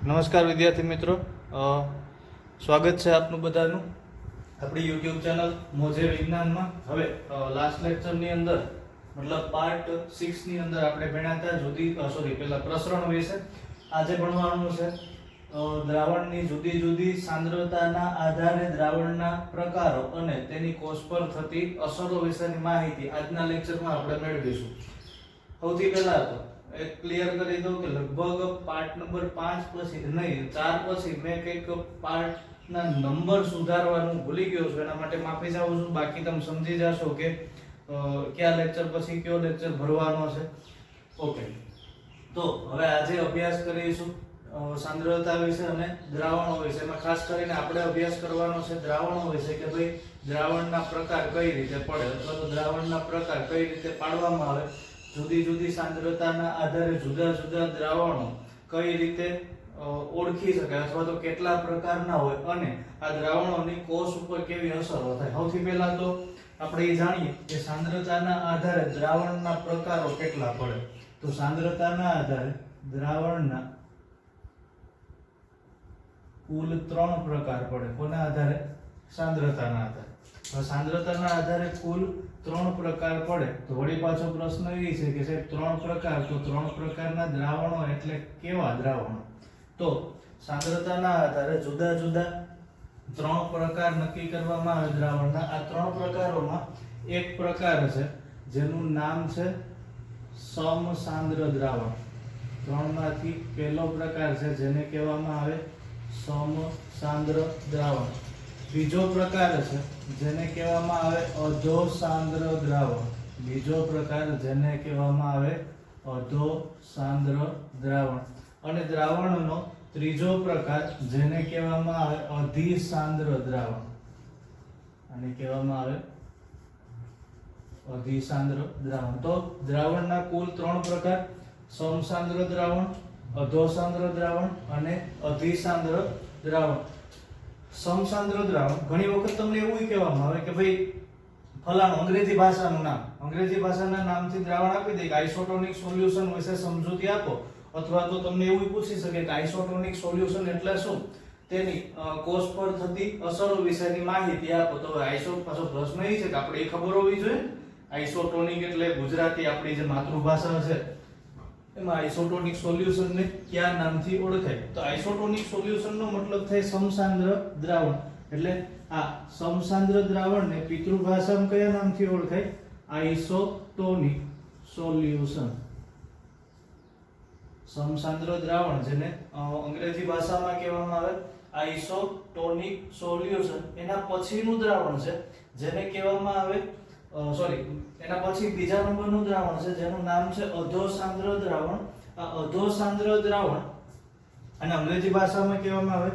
નમસ્કાર વિદ્યાર્થી મિત્રો, સ્વાગત છે આપનું બધાનું આપણી યુટ્યુબ ચેનલ મોજે વિજ્ઞાનમાં. હવે લાસ્ટ લેક્ચરની અંદર મતલબ પાર્ટ 6 ની અંદર આપણે ભણ્યા હતા પેલા પ્રસરણ વિશે. આજે ભણવાનું છે દ્રાવણની જુદી જુદી સાંદ્રતાના આધારે દ્રાવણના પ્રકારો અને તેની કોષ પર થતી અસરો વિશેની માહિતી આજના લેક્ચરમાં આપણે મેળવીશું. સૌથી પહેલા તો એક ક્લિયર કરી દઉં કે લગભગ પાર્ટ નંબર 5 પછી નહીં 4 પછી મેં કંઈક પાર્ટના નંબર સુધારવાનું ભૂલી ગયો છું, એના માટે માફી ચાહું છું. બાકી તમે સમજી જશો કે કયા લેક્ચર પછી કયો લેક્ચર ભરવાનો છે. ઓકે, તો હવે આજે અભ્યાસ કરીશું સાંદ્રતા વિશે અને દ્રાવણો વિશે. એમાં ખાસ કરીને આપણે અભ્યાસ કરવાનો છે દ્રાવણો વિશે, કે ભાઈ દ્રાવણના પ્રકાર કઈ રીતે પડે અથવા તો દ્રાવણના પ્રકાર કઈ રીતે પાડવામાં આવે, જુદી જુદી સાંદ્રતાના આધારે જુદા જુદા દ્રાવણો કઈ રીતે ઓળખી શકાય અથવા તો કેટલા પ્રકારના હોય અને આ દ્રાવણોની કોષ ઉપર કેવી અસરો થાય. સૌથી પહેલા તો આપણે એ જાણીએ કે સાંદ્રતાના આધારે દ્રાવણના પ્રકારો કેટલા પડે. તો સાંદ્રતાના આધારે દ્રાવણના કુલ 3 પ્રકાર પડે. કોના આધારે? સાંદ્રતાના આધારે. સાંદ્રતાના આધારે કુલ 3 પ્રકાર પડે. તો વળી પાછો પ્રશ્ન એ છે કે સાહેબ 3 પ્રકાર, તો 3 પ્રકારના દ્રાવણો એટલે કેવા દ્રાવણો? તો સાંદ્રતાના આધારે જુદા જુદા 3 પ્રકાર નક્કી કરવામાં આવે દ્રાવણના. આ 3 પ્રકારોમાં એક પ્રકાર છે જેનું નામ છે સમસાંદ્ર દ્રાવણ. 3 માંથી પહેલો પ્રકાર છે જેને કહેવામાં આવે સમસાંદ્ર દ્રાવણ. બીજો પ્રકાર છે જેને કહેવામાં આવે અધોસાંદ્ર દ્રાવણ. બીજો પ્રકાર જેને કહેવામાં આવે અધોસાંદ્ર દ્રાવણ. અને દ્રાવણનો ત્રીજો પ્રકાર જેને કહેવામાં આવે અધિસાંદ્ર દ્રાવણ. આને કહેવામાં આવે અધિસાંદ્ર દ્રાવણ. તો દ્રાવણના કુલ 3 પ્રકાર: સમસાંદ્ર દ્રાવણ, અધોસાંદ્ર દ્રાવણ અને અધિસાંદ્ર દ્રાવણ. સમસાંદ્ર દ્રાવણ ઘણી વખત તમને એવું કહેવામાં આવે કે ભાઈ ફલાણું અંગ્રેજી ભાષાનું નામ, અંગ્રેજી ભાષાના નામથી દ્રાવણ આપી દે કે આઇસોટોનિક સોલ્યુશન વિશે સમજૂતી આપો, અથવા તો તમને એવું પૂછી શકે કે આઇસોટોનિક સોલ્યુશન એટલે શું, તેની કોષ પર થતી અસરો વિશેની માહિતી આપો. તો આઇસો પાછો પ્રશ્ન એ છે કે આપણે એ ખબર હોવી જોઈએ. આઇસોટોનિક એટલે ગુજરાતી આપણી જે માતૃભાષા છે એમાં આઇસોટોનિક સોલ્યુશન ને કયા નામથી ઓળખાય? તો આઇસોટોનિક સોલ્યુશન નો મતલબ થાય સમસાંદ્ર દ્રાવણ. એટલે આ સમસાંદ્ર દ્રાવણને પિતૃભાષામાં કયા નામથી ઓળખાય? આઇસોટોનિક સોલ્યુશન. સમસાંદ્ર દ્રાવણ જેને અંગ્રેજી ભાષામાં કહેવામાં આવે આઇસોટોનિક સોલ્યુશન. એના પછીનું દ્રાવણ છે જેને કહેવામાં આવે એના પછી બીજા નંબરનું દ્રાવણ છે જેનું નામ છે અધોસાંદ્ર દ્રાવણ. આ અધોસાંદ્ર દ્રાવણ અને અંગ્રેજી ભાષામાં કહેવામાં આવે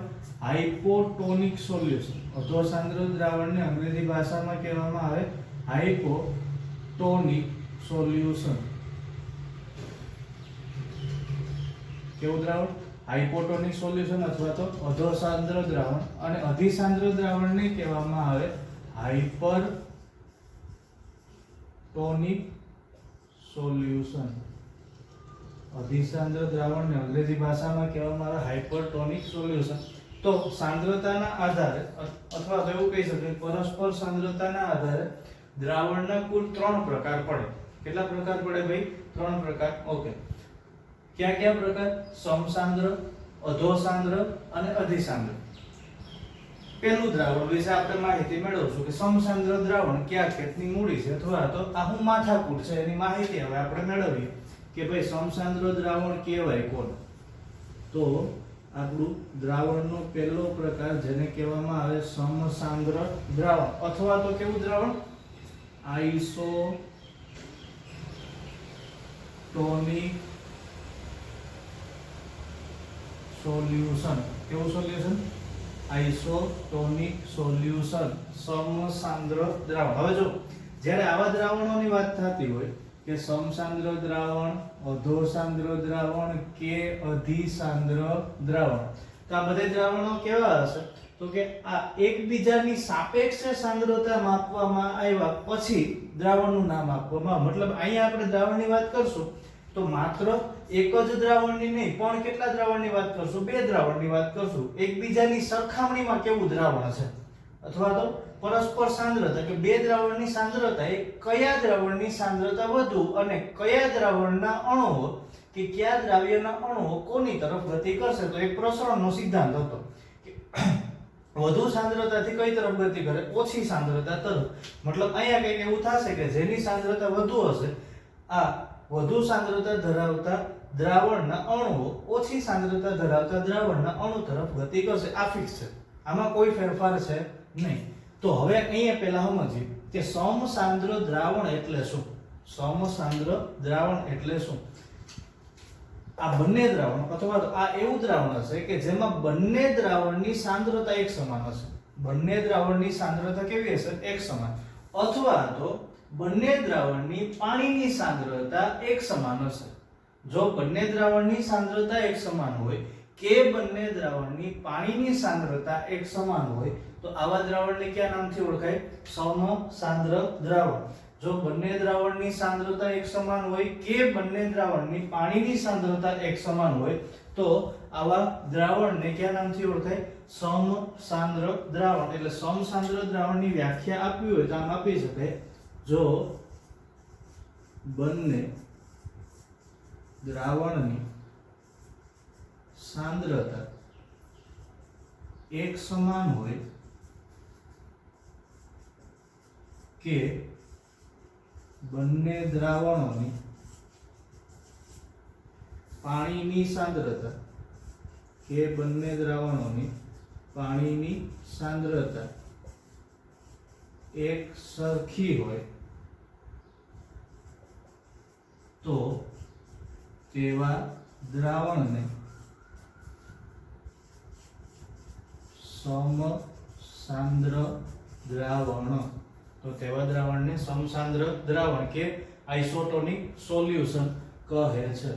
હાઇપોટોનિક સોલ્યુશન. અધોસાંદ્ર દ્રાવણને અંગ્રેજી ભાષામાં કહેવામાં આવે હાઇપોટોનિક સોલ્યુશન. કેવું દ્રાવણ? હાઇપોટોનિક સોલ્યુશન અથવા તો અધોસાંદ્ર દ્રાવણ. અને અધિસાંદ્ર દ્રાવણને કહેવામાં આવે હાઇપર ટોનિક સોલ્યુશન. અધિસાંદ્ર દ્રાવણને અંગ્રેજી ભાષામાં કહેવામાં આવે હાઇપરટોનિક સોલ્યુશન. તો સાંદ્રતાના આધારે અથવા તો એવું કહી શકાય પરસ્પર સાંદ્રતાના આધારે દ્રાવણના કુલ 3 પ્રકાર પડે. કેટલા પ્રકાર પડે ભાઈ? 3 પ્રકાર. ઓકે, કયા કયા પ્રકાર? સમસાંદ્ર, અધોસાંદ્ર અને અધિસાંદ્ર. પહેલું દ્રાવણ વિશે આપણે માહિતી મેળવશું કે સમસાંદ્ર દ્રાવણ કયા ખેતની મૂડી છે, અથવા તો આ હું માથાકૂટ છે એની માહિતી હવે આપણે મેળવીએ કે ભાઈ સમસાંદ્ર દ્રાવણ કહેવાય કોણ. તો આપણું દ્રાવણનો પહેલો પ્રકાર જેને કહેવામાં આવે સમસાંદ્ર દ્રાવણ, અથવા તો કેવું દ્રાવણ? આઇસોટોનિક સોલ્યુશન. કેવું સોલ્યુશન? આઇસોટોનિક સોલ્યુશન, સમસાંદ્ર દ્રાવણ. હવે જો જ્યારે આવા દ્રાવણોની વાત થતી હોય કે સમસાંદ્ર દ્રાવણ, અધોસાંદ્ર દ્રાવણ કે અધિસાંદ્ર દ્રાવણ, તો આ બધા દ્રાવણો કેવા હશે? તો કે આ એકબીજાની સાપેક્ષે સાંદ્રતા માપવામાં આવ્યા પછી દ્રાવણનું નામ આપવામાં. મતલબ અહીંયા આપણે દ્રાવણની વાત કરશું તો માત્ર એક જ દ્રાવણની નહીં પણ કેટલા દ્રાવણની વાત કરશું? બે દ્રાવણની વાત કરશું. એકબીજાની સરખામણીમાં કેવું દ્રાવણ છે અથવા તો પરસ્પર સાંદ્રતા કે બે દ્રાવણની સાંદ્રતા એ કયા દ્રાવણની સાંદ્રતા વધુ અને કયા દ્રાવણના અણુઓ કે કયા દ્રાવ્યના અણુઓ કોની તરફ ગતિ કરશે. તો એક પ્રસરણનો સિદ્ધાંત હતો કે વધુ સાંદ્રતાથી કઈ તરફ ગતિ કરે? ઓછી સાંદ્રતા તરફ. મતલબ અહીંયા કંઈક એવું થશે કે જેની સાંદ્રતા વધુ હશે આ વધુ સાંદ્રતા ધરાવતા દ્રાવણના અણુઓ ઓછી સાંદ્રતા ધરાવતા દ્રાવણના અણુ તરફ ગતિ કરશે. આ ફિક્સ છે, આમાં કોઈ ફેરફાર છે નહીં. તો હવે અહીંયા પહેલા સમજીએ કે સમસાંદ્ર દ્રાવણ એટલે શું? સમસાંદ્ર દ્રાવણ એટલે શું? આ બંને દ્રાવણ અથવા તો આ એવું દ્રાવણ હશે કે જેમાં બંને દ્રાવણની સાંદ્રતા એક સમાન હશે. બંને દ્રાવણની સાંદ્રતા કેવી હશે? એક સમાન. અથવા તો બંને દ્રાવણની પાણીની સાંદ્રતા એક સમાન હશે. જો બંને દ્રાવણની સાંદ્રતા એક સમાન હોય કે બંને દ્રાવણની પાણીની સાંદ્રતા એક સમાન હોય તો આવા દ્રાવણને કયા નામથી ઓળખાય? સમસાંદ્ર દ્રાવણ. જો બંને દ્રાવણની સાંદ્રતા એક સમાન હોય કે બંને દ્રાવણની પાણીની સાંદ્રતા એક સમાન હોય તો આવા દ્રાવણને કયા નામથી ઓળખાય? સમસાંદ્ર દ્રાવણ. એટલે સમસાંદ્ર દ્રાવણની વ્યાખ્યા આપવી હોય તો આમ આપી શકાય: જો બંને દ્રાવણની સાંદ્રતા એક સમાન હોય કે બંને દ્રાવણોની પાણીની સાંદ્રતા કે બંને દ્રાવણોની પાણીની સાંદ્રતા એક સરખી હોય તો તેવા દ્રાવણને સમસાંદ્ર દ્રાવણ. તો તેવા દ્રાવણને સમસાંદ્ર દ્રાવણ કે આઇસોટોનિક સોલ્યુશન કહે છે.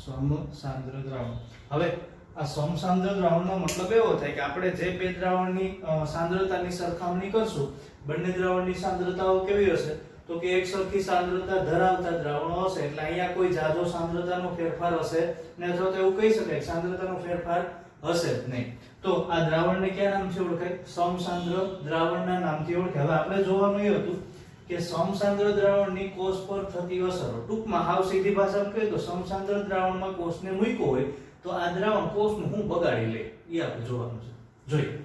સમસાંદ્ર દ્રાવણ. હવે આ સમસાંદ્ર દ્રાવણનો મતલબ એવો થાય કે આપણે જે બે દ્રાવણની સાંદ્રતાની સરખામણી કરશું બંને દ્રાવણની સાંદ્રતાઓ કેવી હશે? તો કે એક સરખી સાંદ્રતા ધરાવતા દ્રાવણો હશે. એટલે અહીંયા કોઈ જાજો સાંદ્રતાનો ફેરફાર હશે ને અથવા તો એવું કહી શકાય સાંદ્રતાનો ફેરફાર હશે જ નહીં. તો આ દ્રાવણને કયા નામથી ઓળખાય? સમસાંદ્ર દ્રાવણના નામથી ઓળખાય. હવે આપણે જોવાનું એ હતું કે સમસાંદ્ર દ્રાવણની કોષ પર થતી અસરો. ટૂંકમાં હાવ સીધી ભાષામાં કહીએ તો સમસાંદ્ર દ્રાવણમાં કોષને મૂક્યો હોય તો આ દ્રાવણ કોષનું હું બગાડી લે એ આપણે જોવાનું છે. જોઈએ,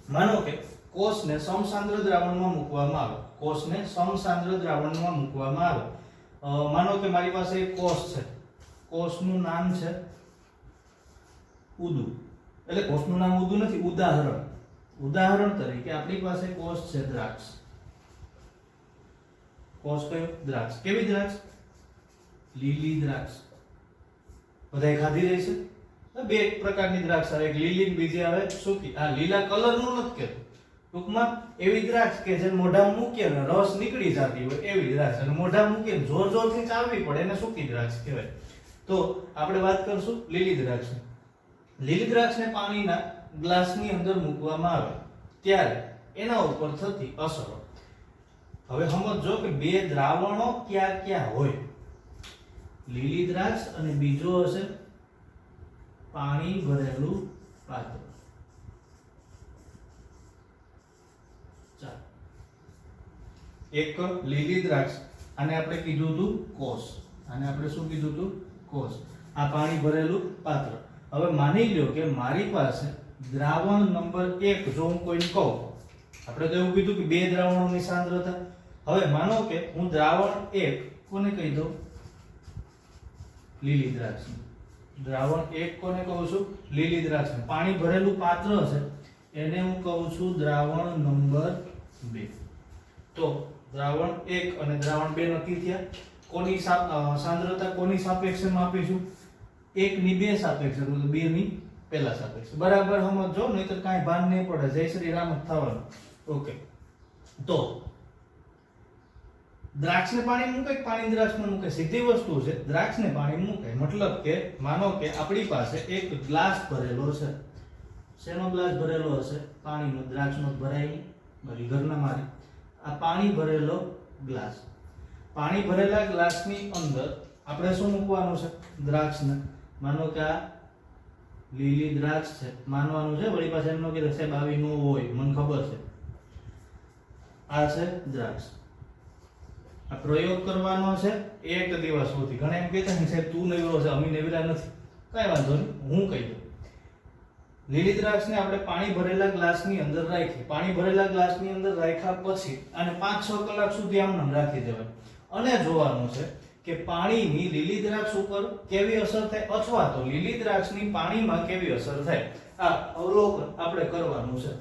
માનો કે કોષને સમસાંદ્ર દ્રાવણમાં મૂકવામાં આવે. કોષને સમસાંદ્ર દ્રાવણમાં મૂકવામાં આવે. માનો કે મારી પાસે એક કોષ છે. કોષનું નામ છે ઉદુ. એટલે કોષનું નામ ઉદુ નથી, ઉદાહરણ. ઉદાહરણ તરીકે આપણી પાસે કોષ છે દ્રાક્ષ. કોષ કયો? દ્રાક્ષ. કેવી દ્રાક્ષ? લીલી દ્રાક્ષ. બધાય ખાધી રહી છે. બે પ્રકારની દ્રાક્ષ આવે, એક લીલી ને બીજી આવે સૂકી. આ લીલા કલરનું નથી કહેતું. ટૂંકમાં એવી દ્રાક્ષ કે જે મોઢામાં મૂકીએ ને રસ નીકળી જતી હોય એવી દ્રાક્ષ. અને મોઢામાં મૂકીને જોર જોરથી ચાવવી પડે એને સૂકી દ્રાક્ષ કહેવાય. તો આપણે વાત કરશું લીલી દ્રાક્ષ. લીલી દ્રાક્ષને પાણીના ગ્લાસની અંદર મૂકવામાં આવે ત્યારે એના ઉપર થતી અસરો. હવે સમજો કે બે દ્રાવણો ક્યાં ક્યાં હોય. લીલી દ્રાક્ષ અને બીજો હશે પાણી ભરેલું પાત્ર. એક લીલી દ્રાક્ષ, આને આપણે કીધું હતું કોષ. આને આપણે શું કીધું હતું? કોષ. આ પાણી ભરેલું પાત્ર. હવે માની લ્યો કે મારી પાસે દ્રાવણ નંબર 1 જો હું કોઈને કહું, આપણે તો એવું કીધું કે બે દ્રાવણોની સાંદ્રતા. હવે માનો કે હું દ્રાવણ 1 કોને કહી દઉં? લીલી દ્રાક્ષ. દ્રાવણ 1 કોને કહું છું? લીલી દ્રાક્ષ. પાણી ભરેલું પાત્ર છે એને હું કહું છું દ્રાવણ નંબર 2. તો દ્રાવણ 1 અને દ્રાવણ 2 નક્કી થયા. કોની સાંદ્રતા કોની સાપેક્ષમાં આપીશું? 1 ની 2 સાપેક્ષ, એટલે 2 ની પહેલા સાપેક્ષ. બરાબર સમજો, નહીતર કાંઈ ભાન નહીં પડે. જય શ્રી રામ જ થવાનું. ઓકે, તો દ્રાક્ષને પાણી મૂકાય, પાણી દ્રાક્ષમાં મૂકાય, સીધી વસ્તુ છે. દ્રાક્ષને પાણી મૂકાય મતલબ કે માનો કે આપણી પાસે એક ગ્લાસ ભરેલો છે. શેનો ગ્લાસ ભરેલો હશે? પાણીનો. દ્રાક્ષનો ભરાય મારી ઘરના મારી. આ પાણી ભરેલો ગ્લાસ. પાણી ભરેલા ગ્લાસની અંદર આપણે શું મૂકવાનું છે? દ્રાક્ષને. માનો કે આ લીલી દ્રાક્ષ છે, માનવાનું છે, વળી પાછા એમ ન કીધું સાહેબ આવી ન હોય, મને ખબર છે. આ છે દ્રાક્ષ. આ પ્રયોગ કરવાનો છે 1 દિવસ સુધી. ઘણા એમ કહેતા ને સાહેબ તું નવરો છે, અમે નવરા નથી. કઈ વાંધો નહીં, હું કહી દઉં. લીલી દ્રાક્ષને આપણે પાણી ભરેલા ગ્લાસની અંદર રાખી. પાણી ભરેલા ગ્લાસની અંદર રાખ્યા પછી આને 5-6 કલાક સુધી આમ રાખી દેવાય અને જોવાનું છે કે પાણીની લીલી દ્રાક્ષ ઉપર કેવી અસર થાય અથવા તો લીલી દ્રાક્ષની પાણીમાં કેવી અસર થાય. આ અવલોકન આપણે કરવાનું છે.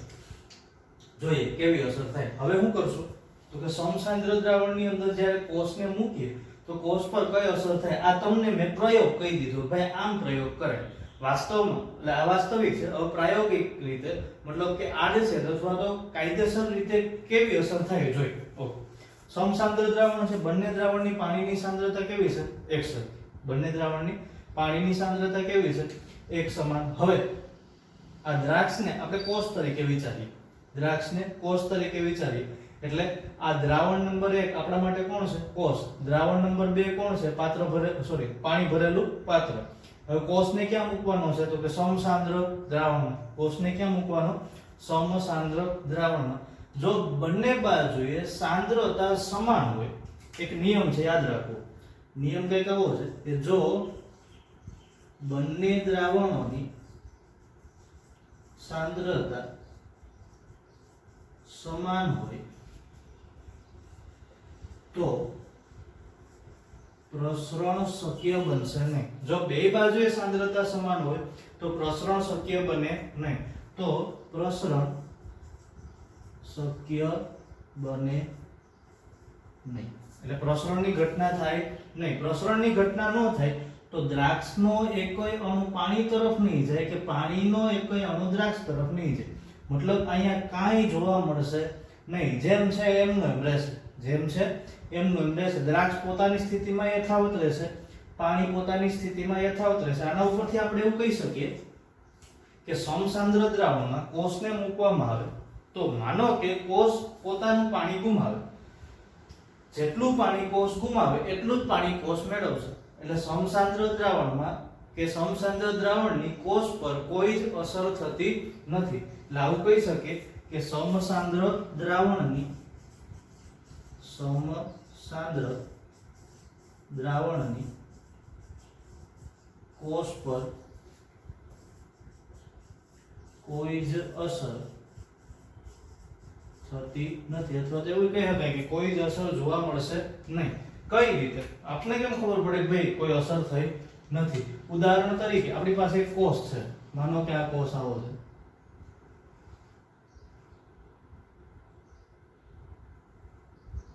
જોઈએ કેવી અસર થાય. હવે શું કરશું તો કે સમસાંદ્ર દ્રાવણની અંદર જ્યારે કોષને મૂકીએ તો કોષ પર કઈ અસર થાય આ તમને મેં પ્રયોગ કહી દીધો. ભાઈ આમ પ્રયોગ કરે. વાસ્તવમાં એટલે આ વાસ્તવિક છે. હવે પ્રાયોગિક રીતે મતલબ કે આડછેદ અથવા તો કાયદેસર રીતે કેવી અસર થાય જોઈએ. ઓકે, સમસાંદ્ર દ્રાવણ છે. બંને દ્રાવણની પાણીની સાંદ્રતા કેવી છે? એક સરખી. બંને દ્રાવણની પાણીની સાંદ્રતા કેવી છે? એક સમાન. હવે આ દ્રાક્ષને આપણે કોષ તરીકે વિચારીએ. દ્રાક્ષને કોષ તરીકે વિચારીએ એટલે આ દ્રાવણ નંબર 1 આપણા માટે કોણ છે? કોષ. દ્રાવણ નંબર 2 કોણ છે? પાણી ભરેલું પાત્ર. હવે કોષને ક્યાં મૂકવાનો છે તો કે સમસાંદ્ર દ્રાવણમાં. કોષને ક્યાં મૂકવાનો? સમસાંદ્ર દ્રાવણમાં. જો બંને બાજુએ સાંદ્રતા સમાન હોય, એક નિયમ છે યાદ રાખો. નિયમ કઈ કેવો છે કે જો બંને દ્રાવણોની સાંદ્રતા સમાન હોય તો પ્રસરણ શક્ય બનશે નહીં. જો બે બાજુએ સાંદ્રતા સમાન હોય તો પ્રસરણ શક્ય બને નહીં. તો પ્રસરણ શક્ય બને નહીં એટલે પ્રસરણની ઘટના થાય નહીં. પ્રસરણની ઘટના ન થાય તો દ્રાક્ષનો એકય અણુ પાણી તરફ નહીં જાય કે પાણીનો એકય અણુ દ્રાક્ષ તરફ નહીં જાય. મતલબ અહીંયા કાંઈ જોવા મળશે નહીં. જેમ છે એમનું એમ રહેશે. જેમ છે એમનું એમ રહેશે. દ્રાક્ષ પોતાની સ્થિતિમાં યથાવત રહેશે, પાણી પોતાની સ્થિતિમાં યથાવત રહેશે. આના ઉપરથી આપણે એવું કહી શકીએ કે સમસાંદ્ર દ્રાવણમાં કોષને મૂકવામાં આવે તો માનો કે કોષ પોતાનું પાણી ગુમાવે, જેટલું પાણી કોષ ગુમાવે એટલું જ પાણી કોષ મેળવશે. એટલે સમસાંદ્ર દ્રાવણમાં કે સમસાંદ્ર દ્રાવણની કોષ પર કોઈ જ અસર થતી નથી. એટલે આવું કહી શકીએ કે સમસાંદ્ર દ્રાવણની કોષ પર કોઈ જ અસર થતી નથી અથવા તો એવું કહી શકાય કે કોઈ જ અસર જોવા મળશે નહીં. કઈ રીતે આપણે કેમ ખબર પડે કે ભાઈ કોઈ અસર થઈ નથી? ઉદાહરણ તરીકે આપણી પાસે એક કોષ છે. માનો કે આ કોષ આવો છે.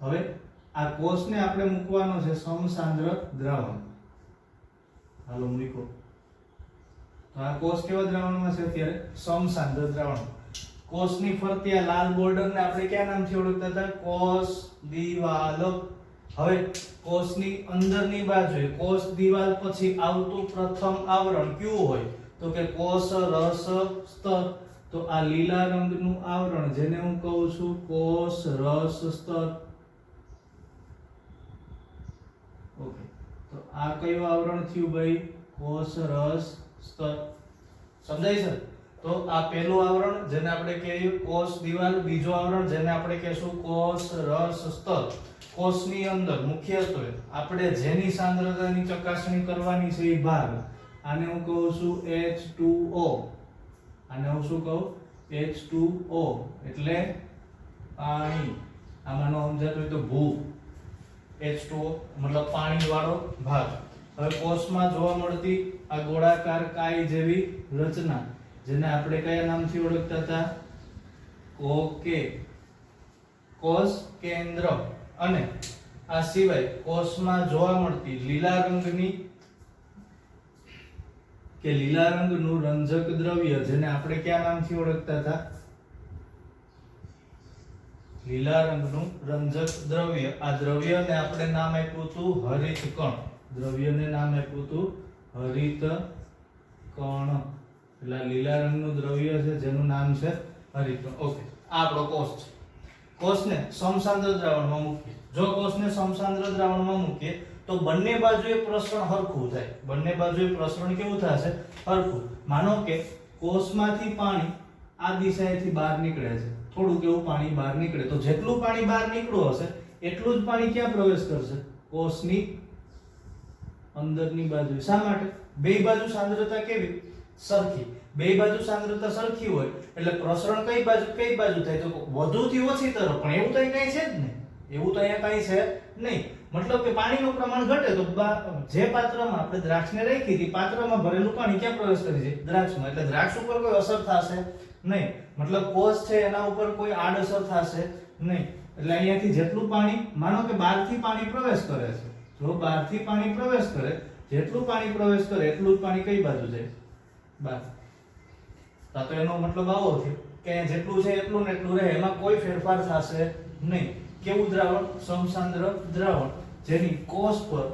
હવે આ કોષને આપણે મૂકવાનો છે સમસાંદ્ર દ્રાવણ. હાલો મૂકો. તો આ કોષ કેવા દ્રાવણમાં છે અત્યારે? સમસાંદ્ર દ્રાવણ. કોષની ફરતે આ લાલ બોર્ડરને આપણે કયા નામથી ઓળખતા હતા? કોષ દિવાલ. હવે કોષની અંદરની બાજુએ કોષ દિવાલ પછી આવતું પ્રથમ આવરણ કયું હોય તો કે કોષ રસ સ્તર. તો આ લીલા રંગનું આવરણ જેને હું કહું છું કોષ રસ સ્તર. ઓકે, તો આ કયું આવરણ થયું ભાઈ? કોષ રસ સ્તર. સમજાય છે? તો આ પહેલું આવરણ જેને આપણે કહીએ કોષ દિવાલ, બીજો આવરણ જેને આપણે કહીશું કોષ રસ સ્તર. કોષની અંદર મુખ્યત્વે આપણે જેની સાંદ્રતાની ચકાસણી કરવાની છે એ ભાગ, આને હું કહું છું H2O. આને હું શું કહું? H2O એટલે પાણી. આમાંનો સમજાતું હોય તો ભૂ. H2O મતલબ પાણી વાળો ભાગ. હવે કોષમાં જોવા મળતી આ ગોળાકાર કાય જેવી રચના જેને આપણે કયા નામથી ઓળખતા હતા? ઓકે, કોષ કેન્દ્ર. અને આ સિવાય કોષમાં જોવા મળતી લીલા રંગની કે લીલા રંગનું રંજક દ્રવ્ય જેને આપણે કયા નામથી ઓળખતા હતા? લીલા રંગનું રંજક દ્રવ્ય. આ દ્રવ્યને આપણે નામ આપ્યું હતું હરિત કણ. દ્રવ્યને નામ આપ્યું હતું હરિત કણ. એટલે લીલા રંગનું દ્રવ્ય છે જેનું નામ છે હરિત કણ. ઓકે, આ આપણો કોષ છે. કોષને સમસાંદ્ર દ્રાવણમાં મૂકીએ. જો કોષને સમસાંદ્ર દ્રાવણમાં મૂકીએ તો બંને બાજુએ પ્રસરણ હરખું થાય, બંને બાજુએ પ્રસરણ કેવું થશે? હરખું. માનો કે કોષમાંથી પાણી આ દિશાએથી બહાર નીકળે છે, થોડુંક એવું પાણી બહાર નીકળે, તો જેટલું પાણી બહાર નીકળ્યું હશે એટલું જ પાણી ક્યાં પ્રવેશ કરશે? કોષની અંદરની બાજુ. શા માટે? બે બાજુ સાંદ્રતા કેવી? સરખી. બે બાજુ સાંદ્રતા સરખી હોય એટલે પ્રસરણ કઈ બાજુ થાય? તો વધુથી ઓછી તરફ. પણ એવું તો અહીં કઈ છે જ નહીં, એવું તો અહીંયા કઈ છે નહીં. મતલબ કે પાણીનું પ્રમાણ ઘટે તો જે પાત્રમાં આપણે દ્રાક્ષને રાખી હતી પાત્રમાં ભરેલું પાણી ક્યાં પ્રવેશ કરી છે? દ્રાક્ષમાં. એટલે દ્રાક્ષ ઉપર કોઈ અસર થશે નહીં. મતલબ કોષ છે એના ઉપર કોઈ આડઅસર થશે નહીં. એટલે અહીંયાથી જેટલું પાણી, માનો કે બહારથી પાણી પ્રવેશ કરે છે, જો બહારથી પાણી પ્રવેશ કરે, જેટલું પાણી પ્રવેશ કરે એટલું જ પાણી કઈ બાજુ જાય? બહાર. તો એનો મતલબ આવો થયો કે જેટલું છે એટલું ને એટલું રહે, એમાં કોઈ ફેરફાર થશે નહીં. કેવું દ્રાવણ? સમસાંદ્ર દ્રાવણ, જેની કોષ પર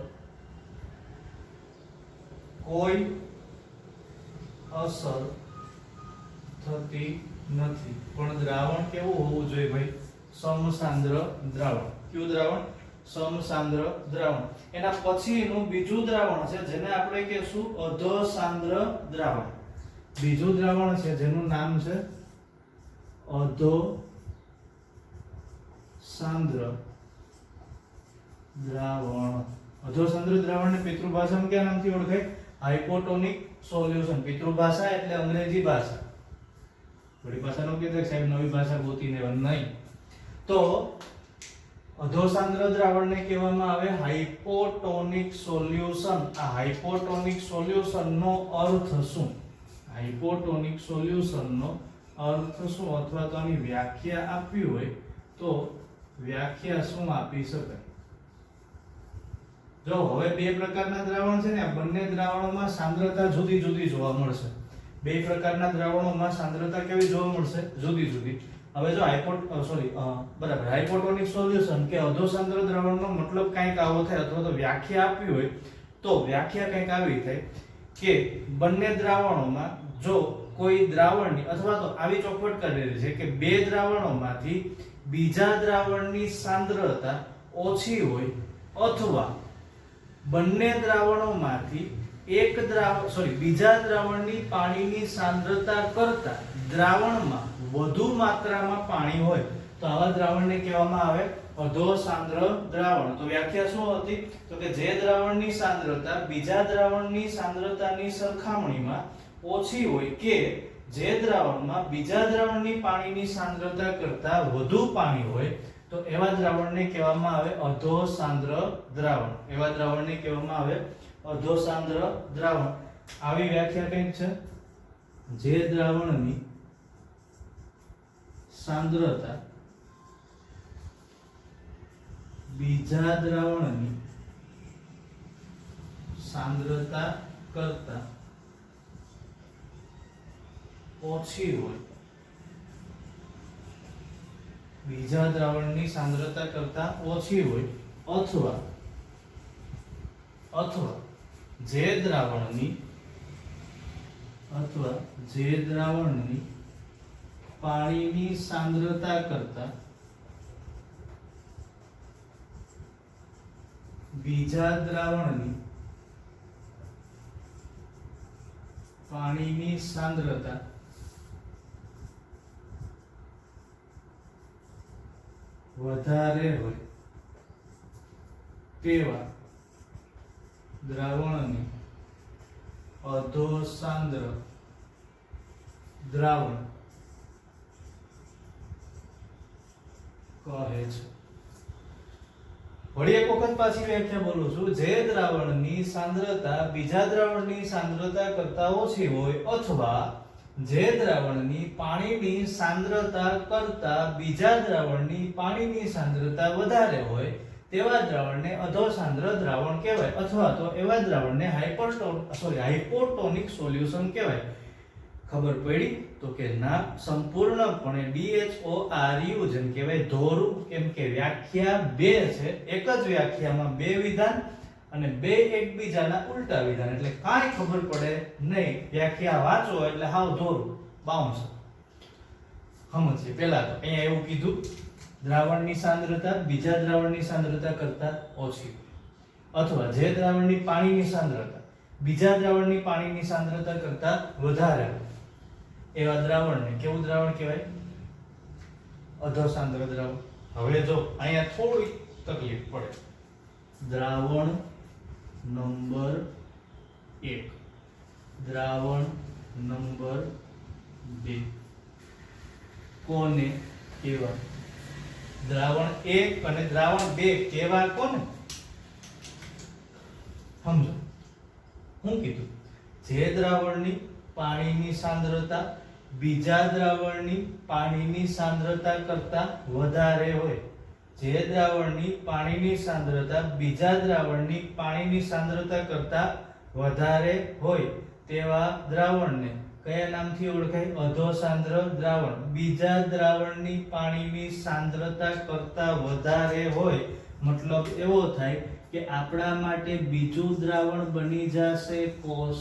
કોઈ અસર થતી નથી. પણ દ્રાવણ કેવું હોવું જોઈએ ભાઈ? સમસાંદ્ર દ્રાવણ. કયું દ્રાવણ? સમસાંદ્ર દ્રાવણ. એના પછીનું બીજું દ્રાવણ છે જેને આપણે કહીશું અધોસાંદ્ર દ્રાવણ. બીજું દ્રાવણ છે જેનું નામ છે અધોસાંદ્ર દ્રાવણ. અધોસાંદ્ર દ્રાવણને પિતૃભાષામાં કયા નામથી ઓળખાય? હાઇપોટોનિક સોલ્યુશન. પિતૃભાષા એટલે અંગ્રેજી ભાષા. બડી ભાષાનો કીધું સાહેબ નવી ભાષા ગોતીને નહીં. તો અધોસાંદ્ર દ્રાવણને કહેવામાં આવે હાઇપોટોનિક સોલ્યુશન. આ હાઇપોટોનિક સોલ્યુશનનો અર્થ શું? હાઇપોટોનિક સોલ્યુશનનો અર્થ શું, અથવા તો આની વ્યાખ્યા આપવી હોય તો વ્યાખ્યા શું આપી શકાય? જો હવે બે પ્રકારના દ્રાવણ છે ને, આ બંને દ્રાવણોમાં સાંદ્રતા જુદી જુદી જોવા મળશે. બે પ્રકારના દ્રાવણોમાં સાંદ્રતા કેવી જોવા મળશે? જુદી જુદી. હવે જો હાઇપોટોનિક સોલ્યુશન કે અધોસાંદ્ર દ્રાવણનો મતલબ કંઈક આવો થાય, અથવા તો વ્યાખ્યા આપવી હોય તો વ્યાખ્યા કંઈક આવી થાય કે બંને દ્રાવણોમાં જો કોઈ દ્રાવણની, અથવા તો આવી ચોખવટ કરેલી છે કે બે દ્રાવણોમાંથી બીજા દ્રાવણની સાંદ્રતા ઓછી હોય, અથવા બંને દ્રાવણોમાંથી બીજા દ્રાવણની પાણીની સાંદ્રતા કરતા દ્રાવણમાં વધુ માત્રામાં પાણી હોય, તો આવા દ્રાવણને કહેવામાં આવે અધોસાંદ્ર દ્રાવણ. તો વ્યાખ્યા શું હતી? તો કે જે દ્રાવણની સાંદ્રતા બીજા દ્રાવણની સાંદ્રતાની સરખામણીમાં ઓછી હોય, કે જે દ્રાવણમાં બીજા દ્રાવણની પાણીની સાંદ્રતા કરતા વધુ પાણી હોય, તો એવા દ્રાવણને કહેવામાં આવે અધોસાંદ્ર દ્રાવણ. એવા દ્રાવણને કહેવામાં આવે અધોસાંદ્ર દ્રાવણ. આવી વ્યાખ્યા કંઈક છે: જે દ્રાવણની સાંદ્રતા બીજા દ્રાવણની સાંદ્રતા કરતા ઓછી હોય, બીજા દ્રાવણની સાંદ્રતા કરતા ઓછી હોય, અથવા જે દ્રાવણની પાણીની સાંદ્રતા કરતા બીજા દ્રાવણની પાણીની સાંદ્રતા વધારે હોય તેવા દ્રાવણને અધોસાંદ્ર દ્રાવણ કહે છે. વળી એક વખત પાછી વ્યાખ્યા બોલું છું: જે દ્રાવણની સાંદ્રતા બીજા દ્રાવણની સાંદ્રતા કરતા ઓછી હોય, અથવા જે દ્રાવણની પાણીની સાંદ્રતા કરતા બીજા દ્રાવણની પાણીની સાંદ્રતા વધારે હોય તેવા દ્રાવણને અધોસાંદ્ર દ્રાવણ કહેવાય, અથવા તો એવા દ્રાવણને હાઇપોટોનિક સોલ્યુશન કહેવાય. ખબર પડી? તો કે ના, સંપૂર્ણપણે DHORU જેમ કહેવાય, ધોરું. કેમ કે વ્યાખ્યા બે છે, એક જ વ્યાખ્યામાં બે વિધાન અને બે એકબીજાના ઉલટા વિધાન, એટલે કાંઈ ખબર પડે નહીં. વ્યાખ્યા વાંચો એટલે હાવ ધોરું, બાઉન્સ. સમજીએ પહેલા તો અહીંયા એવું કીધું દ્રાવણની સાંદ્રતા બીજા દ્રાવણની સાંદ્રતા કરતા ઓછી. અથવા જે દ્રાવણની પાણીની સાંદ્રતા બીજા દ્રાવણની પાણીની સાંદ્રતા કરતા વધારે એવા દ્રાવણને કેવું દ્રાવણ કહેવાય? અધોસાંદ્ર દ્રાવણ. હવે જો અહીંયા થોડી તકલીફ પડે. દ્રાવણ નંબર 1, દ્રાવણ નંબર 2 કોને કેવા? દ્રાવણ 1 અને દ્રાવણ 2 કેવા કોને? સમજો હું કીધું? જે દ્રાવણની પાણીની સાંદ્રતા બીજા દ્રાવણની પાણીની સાંદ્રતા કરતા વધારે હોય, જે દ્રાવણની પાણીની સાંદ્રતા બીજા દ્રાવણની પાણીની સાંદ્રતા કરતા વધારે હોય તેવા દ્રાવણને કયા નામથી ઓળખાય? અધોસાંદ્ર દ્રાવણ. બીજા દ્રાવણની પાણીની સાંદ્રતા કરતા વધારે હોય મતલબ એવો થાય કે આપણા માટે બીજું દ્રાવણ બની જશે કોષ.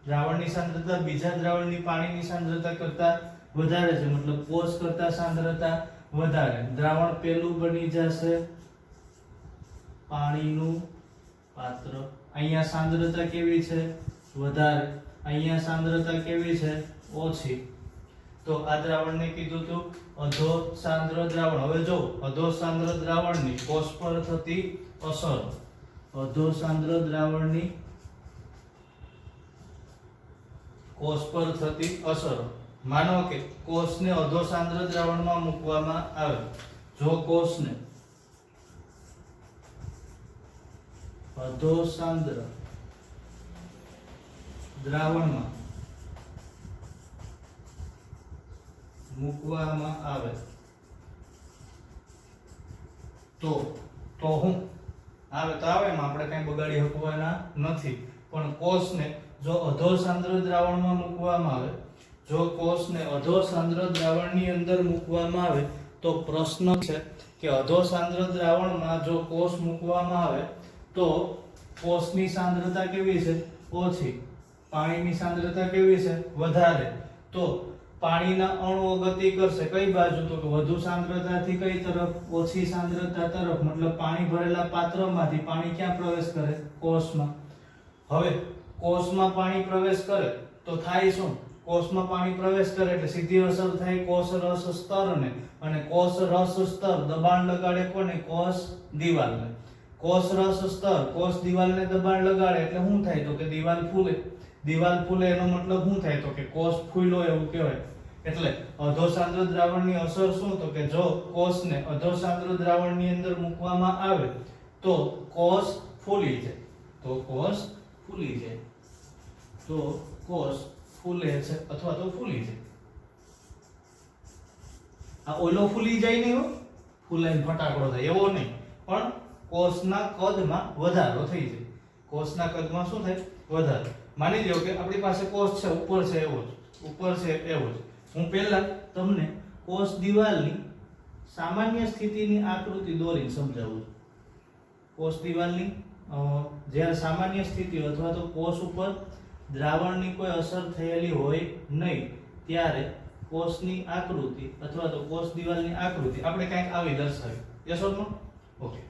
દ્રાવણની સાંદ્રતા બીજા દ્રાવણની પાણીની સાંદ્રતા કરતા વધારે છે મતલબ કોષ કરતા સાંદ્રતા વધારે. દ્રાવણ પેલું બની જશે પાણીનું પાત્ર. અહીંયા સાંદ્રતા કેવી છે? વધારે. અહીંયા સાંદ્રતા કેવી છે? ઓછી. તો આ દ્રાવણને કીધું તો અધોસાંદ્ર દ્રાવણ. હવે જો અધોસાંદ્ર દ્રાવણની કોષ પર થતી અસર, અધોસાંદ્ર દ્રાવણની કોષ પર થતી અસર. માનો કે કોષને અધોસાંદ્ર દ્રાવણમાં મૂકવામાં આવે. જો કોષને અધોસાંદ્ર દ્રાવણમાં મૂકવામાં આવે તો હું આવે તો આવે, એમાં આપણે કઈ બગાડી શકવાના નથી. પણ કોષને જો અધોસાંદ્ર દ્રાવણમાં મૂકવામાં આવે, જો કોષને અધોસાંદ્ર દ્રાવણની અંદર મૂકવામાં આવે તો પ્રશ્ન છે કે અધોસાંદ્ર દ્રાવણમાં જો કોષ મૂકવામાં આવે તો કોષની સાંદ્રતા કેવી છે? ઓછી. પાણીની સાંદ્રતા કેવી છે? વધારે. તો પાણીના અણુઓ ગતિ કરશે કઈ બાજુ? તો કે વધુ સાંદ્રતાથી કઈ તરફ? ઓછી સાંદ્રતા તરફ. મતલબ પાણી ભરેલા પાત્રમાંથી પાણી ક્યાં પ્રવેશ કરે? કોષમાં. હવે કોષમાં પાણી પ્રવેશ કરે તો થાય શું? કોષમાં પાણી પ્રવેશ કરે એટલે સીધી અસર થાય કોષ રસ સ્તરને, અને કોષ રસ સ્તર દબાણ લગાડે કોને? કોષ દિવાલને. કોષ રસ સ્તર કોષ દિવાલને દબાણ લગાડે એટલે શું થાય? તો કે દિવાલ ફૂલે. દિવાલ ફૂલે એનો મતલબ શું થાય? તો કે કોષ ફૂલ્યો એવું કહેવાય. એટલે અધોસાંદ્ર દ્રાવણની અસર શું? તો કે જો કોષને અધોસાંદ્ર દ્રાવણની અંદર મૂકવામાં આવે તો કોષ ફૂલી જાય. તો કોષ ફૂલી જાય. તો કોષ ફૂલે છે અથવા તો ફૂલી જાય. આ ઓલો ફૂલી જાય નહીં હો, ફૂલાઈને ફટાકડો થાય એવો નહીં, પણ કોષના કદમાં વધારો થઈ જાય. કોષના કદમાં શું થાય? વધારો. માની લ્યો કે આપણી પાસે કોષ છે, ઉપર છે એવો જ, ઉપર છે એવો જ. હું પહેલા તમને કોષ દિવાલની સામાન્ય સ્થિતિની આકૃતિ દોરીને સમજાવું છું. કોષ દિવાલની જ્યારે સામાન્ય સ્થિતિ અથવા તો કોષ ઉપર દ્રાવણની કોઈ અસર થયેલી હોય નહીં ત્યારે કોષની આકૃતિ અથવા તો કોષ દિવાલની આકૃતિ આપણે કંઈક આવી દર્શાવી. Yes or no? ઓકે.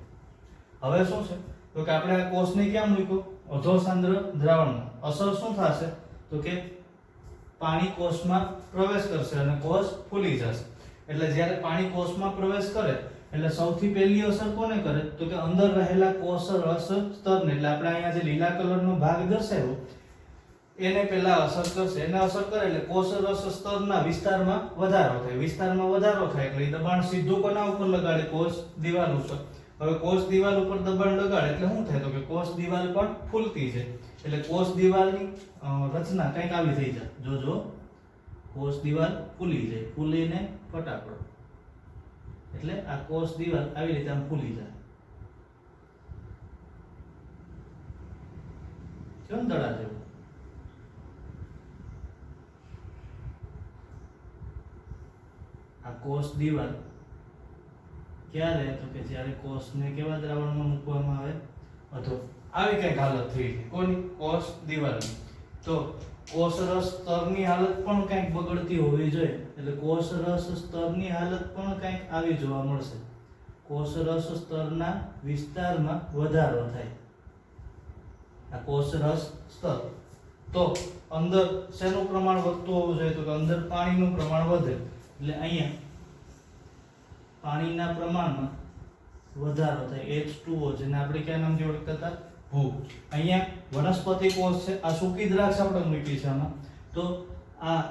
હવે શું છે તો કે આપણે આ કોષને ક્યાં મૂક્યો? અધોસાંદ્ર દ્રાવણમાં. અસર શું થશે? તો કે પાણી કોષમાં પ્રવેશ કરશે અને કોષ ફૂલી જશે. એટલે જ્યારે પાણી કોષમાં પ્રવેશ કરે એટલે સૌથી પહેલી અસર કોને કરે? તો કે અંદર રહેલા કોષ રસ સ્તરને, એટલે આપણે અહીંયા જે લીલા કલરનો ભાગ દર્શાવ્યો એને પહેલા અસર કરશે. એને અસર કરે એટલે કોષ રસ સ્તરના વિસ્તારમાં વધારો થાય. વિસ્તારમાં વધારો થાય એટલે દબાણ સીધું કોના ઉપર લગાડે? કોષ દિવાલ ઉપર. હવે કોષ દિવાલ ઉપર દબાણ લગાડે એટલે શું થાય? તો કે કોષ દિવાલ પણ ફૂલતી છે. એટલે કોષ દિવાલની રચના કંઈક આવી થઈ જાય. જો કોષ દિવાલ ફૂલી જાય, ફૂલીને ફટાકડો. એટલે આ કોષ દિવાલ આવી રીતે આમ ફૂલી જાય. કેમ દડા જેવું? આ કોષ દિવાલ ક્યારે? તો કે જ્યારે કોષને કેવા દ્રાવણમાં મૂકવામાં આવે? અધો. આવી કઈક હાલત થઈ છે કોની? કોષ દિવાલની. તો કોષ રસ સ્તરની હાલત પણ કંઈક બગડતી હોવી જોઈએ. એટલે કોષ રસ સ્તરની હાલત પણ કંઈક આવી જોવા મળશે. કોષરસ સ્તરના વિસ્તારમાં વધારો થાય. આ કોષરસ સ્તર. તો અંદર શેનું પ્રમાણ વધતું હોવું જોઈએ? તો કે અંદર પાણીનું પ્રમાણ વધે. એટલે અહીંયા પાણીના પ્રમાણમાં વધારો થાય. H2O જેને આપણે કયા નામથી ઓળખતા હતા? ભૂખ. અહીંયા વનસ્પતિ કોષ છે. આ સૂકી દ્રાક્ષ આપણે મૂકી છે આમાં. તો આ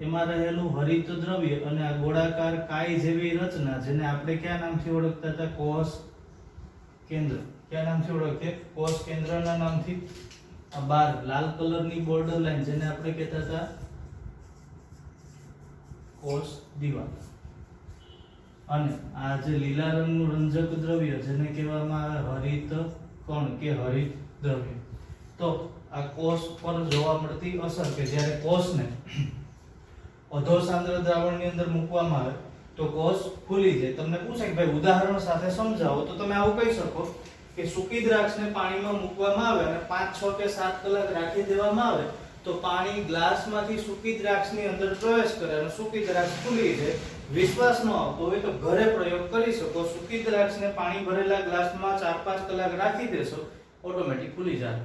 એમાં રહેલું હરિત દ્રવ્ય અને આ ગોળાકાર કાય જેવી રચના જેને આપણે કયા નામથી ઓળખતા હતા? કોષ કેન્દ્ર. કયા નામથી ઓળખીએ? કોષ કેન્દ્રના નામથી. આ બાર લાલ કલરની બોર્ડર લાઈન જેને આપણે કહેતા હતા કોષ દિવાલ. અને આ જે લીલા રંગનું રંજક દ્રવ્ય જેને કહેવામાં આવે હરિત કણ કે હરિત દ્રવ્ય. તો આ કોષ પર જોવા મળતી અસર કે જ્યારે કોષને અધોસાંદ્ર દ્રાવણની અંદર મૂકવામાં આવે તો કોષ ફૂલી જાય. તમને પૂછે કે ભાઈ ઉદાહરણ સાથે સમજાવો, તો તમે આવું કહી શકો કે સૂકી દ્રાક્ષને પાણીમાં મૂકવામાં આવે અને 5, 6 કે 7 કલાક રાખી દેવામાં આવે તો પાણી ગ્લાસમાંથી સૂકી દ્રાક્ષની અંદર પ્રવેશ કરે અને સૂકી દ્રાક્ષ ફૂલી જાય. વિશ્વાસ ન આવતો હોય તો ઘરે પ્રયોગ કરી શકો. સૂકી દ્રાક્ષને પાણી ભરેલા ગ્લાસમાં 4-5 કલાક રાખી દેશો, ઓટોમેટિક ફૂલી જાય.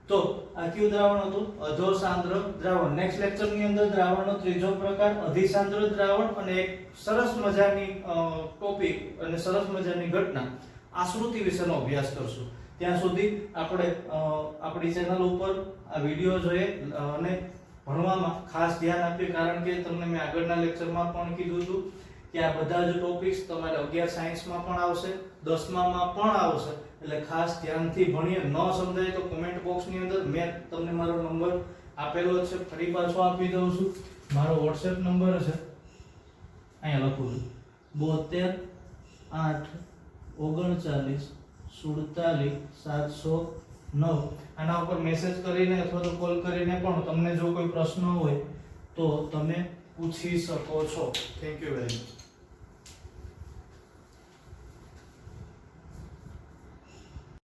તો આ કયું દ્રાવણ હતું? અધોસાંદ્ર દ્રાવણ. નેક્સ્ટ લેક્ચરની અંદર દ્રાવણનો ત્રીજો પ્રકાર અધિસાંદ્ર દ્રાવણ અને એક સરસ મજાની ટોપિક અને સરસ મજાની ઘટના આશ્રુતિ વિશેનો અભ્યાસ કરશું. ત્યાં સુધી આપણે આપણી ચેનલ ઉપર આ વિડિયો જોઈએ અને ભણવામાં ખાસ ધ્યાન આપીએ. કારણ કે તમને મેં આગળના લેક્ચરમાં પણ કીધું હતું કે આ બધા જ ટોપિક્સ તમારે 11 સાયન્સમાં પણ આવશે, 10મામાં પણ આવશે. એટલે ખાસ ધ્યાનથી ભણીએ. ન સમજાય તો કોમેન્ટ બોક્સની અંદર મેં તમને મારો નંબર આપેલો છે, ફરી પાછો આપી દઉં છું. મારો WhatsApp નંબર છે, અહીંયા લખું છું 72 8 39 47 709. આના ઉપર મેસેજ કરીને અથવા તો કોલ કરીને પણ તમને જો કોઈ પ્રશ્ન હોય તો તમે પૂછી શકો છો. Thank you very much.